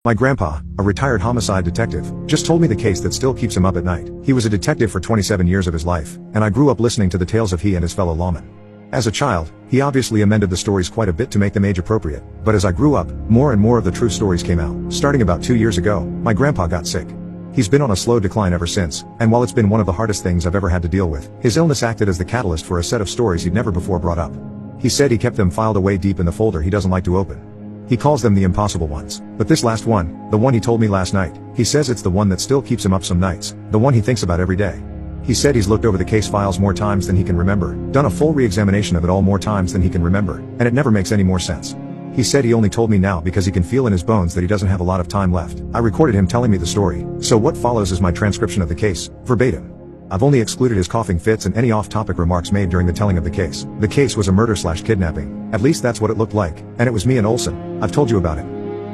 My grandpa, a retired homicide detective, just told me the case that still keeps him up at night. He was a detective for 27 years of his life, and I grew up listening to the tales of he and his fellow lawmen. As a child, he obviously amended the stories quite a bit to make them age appropriate, but as I grew up, more and more of the true stories came out. Starting about 2 years ago, my grandpa got sick. He's been on a slow decline ever since, and while it's been one of the hardest things I've ever had to deal with, his illness acted as the catalyst for a set of stories he'd never before brought up. He said he kept them filed away deep in the folder he doesn't like to open. He calls them the impossible ones. But this last one, the one he told me last night, he says it's the one that still keeps him up some nights, the one he thinks about every day. He said he's looked over the case files more times than he can remember, done a full re-examination of it all more times than he can remember, and it never makes any more sense. He said he only told me now because he can feel in his bones that he doesn't have a lot of time left. I recorded him telling me the story, so what follows is my transcription of the case, verbatim. I've only excluded his coughing fits and any off-topic remarks made during the telling of the case. The case was a murder/kidnapping. At least that's what it looked like, and it was me and Olson. I've told you about it.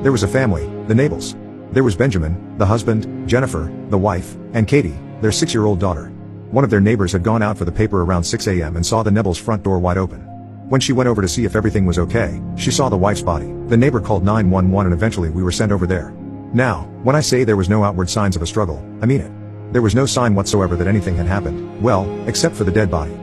There was a family, the Nabels. There was Benjamin, the husband, Jennifer, the wife, and Katie, their 6-year-old daughter. One of their neighbors had gone out for the paper around 6 a.m. and saw the Nabels' front door wide open. When she went over to see if everything was okay, she saw the wife's body. The neighbor called 911 and eventually we were sent over there. Now, when I say there was no outward signs of a struggle, I mean it. There was no sign whatsoever that anything had happened, well, except for the dead body.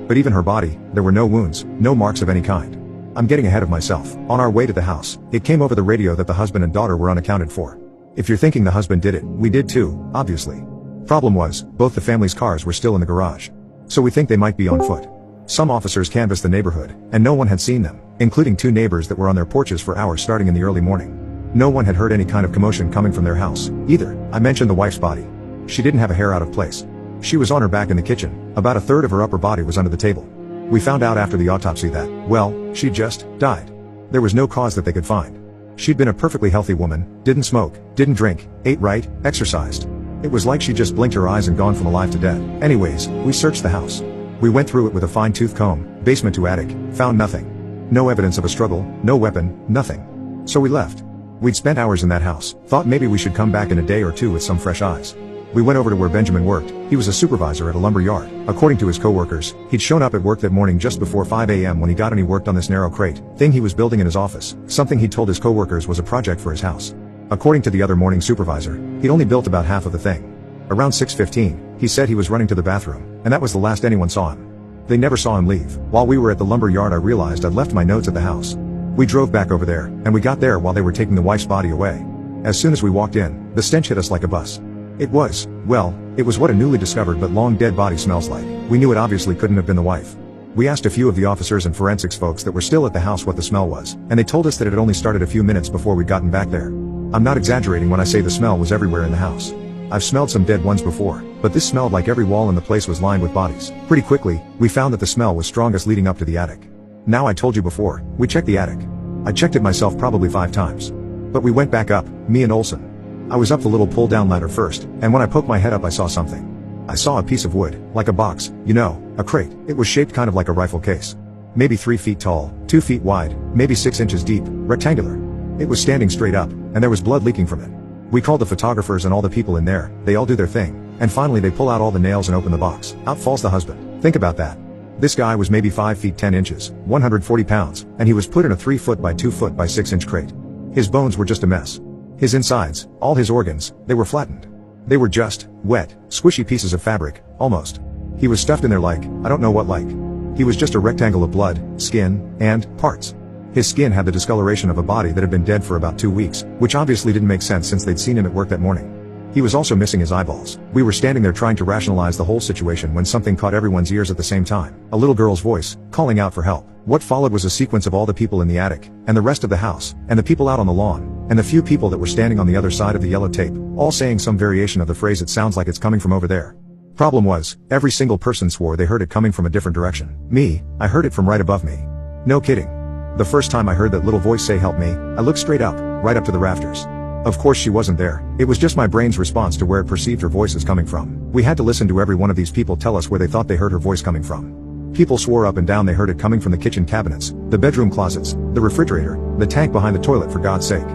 But even her body, there were no wounds, no marks of any kind. I'm getting ahead of myself. On our way to the house, it came over the radio that the husband and daughter were unaccounted for. If you're thinking the husband did it, we did too, obviously. Problem was, both the family's cars were still in the garage. So we think they might be on foot. Some officers canvassed the neighborhood, and no one had seen them, including 2 neighbors that were on their porches for hours starting in the early morning. No one had heard any kind of commotion coming from their house, either. I mentioned the wife's body. She didn't have a hair out of place. She was on her back in the kitchen, about a third of her upper body was under the table. We found out after the autopsy that, well, she'd just died. There was no cause that they could find. She'd been a perfectly healthy woman, didn't smoke, didn't drink, ate right, exercised. It was like she just blinked her eyes and gone from alive to dead. Anyways, we searched the house. We went through it with a fine-tooth comb, basement to attic, found nothing. No evidence of a struggle, no weapon, nothing. So we left. We'd spent hours in that house, thought maybe we should come back in a day or two with some fresh eyes. We went over to where Benjamin worked. He was a supervisor at a lumber yard. According to his coworkers, he'd shown up at work that morning just before 5 a.m. when he got and he worked on this narrow crate thing he was building in his office, something he told his coworkers was a project for his house. According to the other morning supervisor, he'd only built about half of the thing. Around 6:15, he said he was running to the bathroom, and that was the last anyone saw him. They never saw him leave. While we were at the lumber yard I realized I'd left my notes at the house. We drove back over there, and we got there while they were taking the wife's body away. As soon as we walked in, the stench hit us like a bus. It was what a newly discovered but long dead body smells like. We knew it obviously couldn't have been the wife. We asked a few of the officers and forensics folks that were still at the house what the smell was, and they told us that it had only started a few minutes before we'd gotten back there. I'm not exaggerating when I say the smell was everywhere in the house. I've smelled some dead ones before, but this smelled like every wall in the place was lined with bodies. Pretty quickly, we found that the smell was strongest leading up to the attic. Now I told you before, we checked the attic. I checked it myself probably 5 times. But we went back up, me and Olson. I was up the little pull-down ladder first, and when I poked my head up I saw something. I saw a piece of wood, like a box, a crate. It was shaped kind of like a rifle case. Maybe 3 feet tall, 2 feet wide, maybe 6 inches deep, rectangular. It was standing straight up, and there was blood leaking from it. We called the photographers and all the people in there, they all do their thing, and finally they pull out all the nails and open the box. Out falls the husband. Think about that. This guy was maybe 5 feet 10 inches, 140 pounds, and he was put in a 3 foot by 2 foot by 6 inch crate. His bones were just a mess. His insides, all his organs, they were flattened. They were just, wet, squishy pieces of fabric, almost. He was stuffed in there like, I don't know what like. He was just a rectangle of blood, skin, and parts. His skin had the discoloration of a body that had been dead for about 2 weeks, which obviously didn't make sense since they'd seen him at work that morning. He was also missing his eyeballs. We were standing there trying to rationalize the whole situation when something caught everyone's ears at the same time. A little girl's voice, calling out for help. What followed was a sequence of all the people in the attic, and the rest of the house, and the people out on the lawn, and the few people that were standing on the other side of the yellow tape, all saying some variation of the phrase "it sounds like it's coming from over there." Problem was, every single person swore they heard it coming from a different direction. Me, I heard it from right above me. No kidding. The first time I heard that little voice say "help me," I looked straight up, right up to the rafters. Of course she wasn't there. It was just my brain's response to where it perceived her voice as coming from. We had to listen to every one of these people tell us where they thought they heard her voice coming from. People swore up and down they heard it coming from the kitchen cabinets, the bedroom closets, the refrigerator, the tank behind the toilet for God's sake.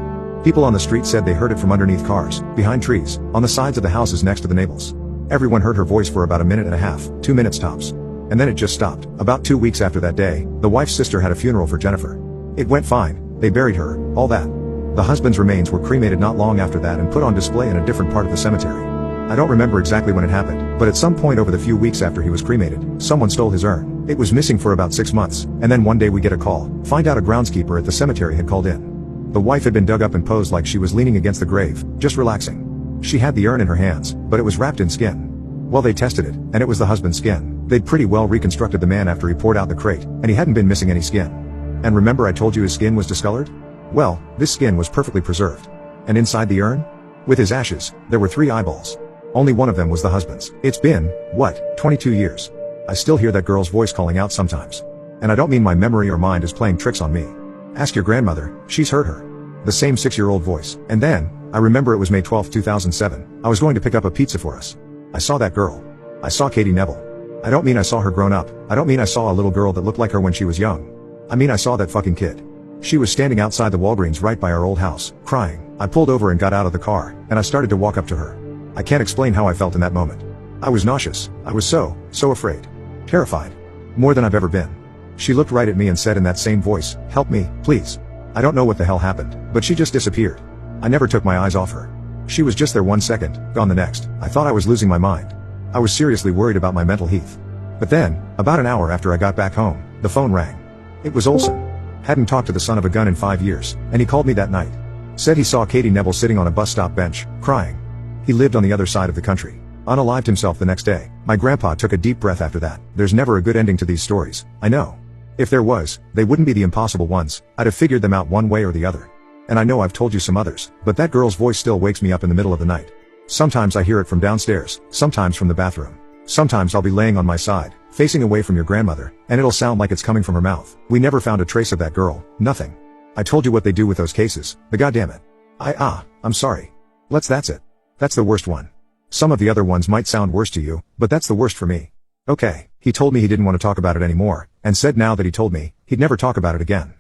People on the street said they heard it from underneath cars, behind trees, on the sides of the houses next to the Nabels. Everyone heard her voice for about a minute and a half, 2 minutes tops. And then it just stopped. About 2 weeks after that day, the wife's sister had a funeral for Jennifer. It went fine, they buried her, all that. The husband's remains were cremated not long after that and put on display in a different part of the cemetery. I don't remember exactly when it happened, but at some point over the few weeks after he was cremated, someone stole his urn. It was missing for about 6 months, and then one day we get a call, find out a groundskeeper at the cemetery had called in. The wife had been dug up and posed like she was leaning against the grave, just relaxing. She had the urn in her hands, but it was wrapped in skin. Well, they tested it, and it was the husband's skin. They'd pretty well reconstructed the man after he poured out the crate, and he hadn't been missing any skin. And remember I told you his skin was discolored? Well, this skin was perfectly preserved. And inside the urn? With his ashes, there were 3 eyeballs. Only one of them was the husband's. It's been, 22 years. I still hear that girl's voice calling out sometimes. And I don't mean my memory or mind is playing tricks on me. Ask your grandmother, she's heard her. The same 6-year-old voice. And then, I remember it was May 12, 2007. I was going to pick up a pizza for us. I saw that girl. I saw Katie Neville. I don't mean I saw her grown up. I don't mean I saw a little girl that looked like her when she was young. I mean I saw that fucking kid. She was standing outside the Walgreens right by our old house, crying. I pulled over and got out of the car, and I started to walk up to her. I can't explain how I felt in that moment. I was nauseous. I was so afraid. Terrified. More than I've ever been. She looked right at me and said in that same voice, "Help me, please." I don't know what the hell happened, but she just disappeared. I never took my eyes off her. She was just there 1 second, gone the next. I thought I was losing my mind. I was seriously worried about my mental health. But then, about an hour after I got back home, the phone rang. It was Olson. Hadn't talked to the son of a gun in 5 years, and he called me that night. Said he saw Katie Neville sitting on a bus stop bench, crying. He lived on the other side of the country. Unalived himself the next day. My grandpa took a deep breath after that. There's never a good ending to these stories, I know. If there was, they wouldn't be the impossible ones. I'd have figured them out one way or the other. And I know I've told you some others, but that girl's voice still wakes me up in the middle of the night. Sometimes I hear it from downstairs, sometimes from the bathroom. Sometimes I'll be laying on my side, facing away from your grandmother, and it'll sound like it's coming from her mouth. We never found a trace of that girl, nothing. I told you what they do with those cases, the goddamn it. I'm sorry. That's it. That's the worst one. Some of the other ones might sound worse to you, but that's the worst for me. Okay, he told me he didn't want to talk about it anymore, and said now that he told me, he'd never talk about it again.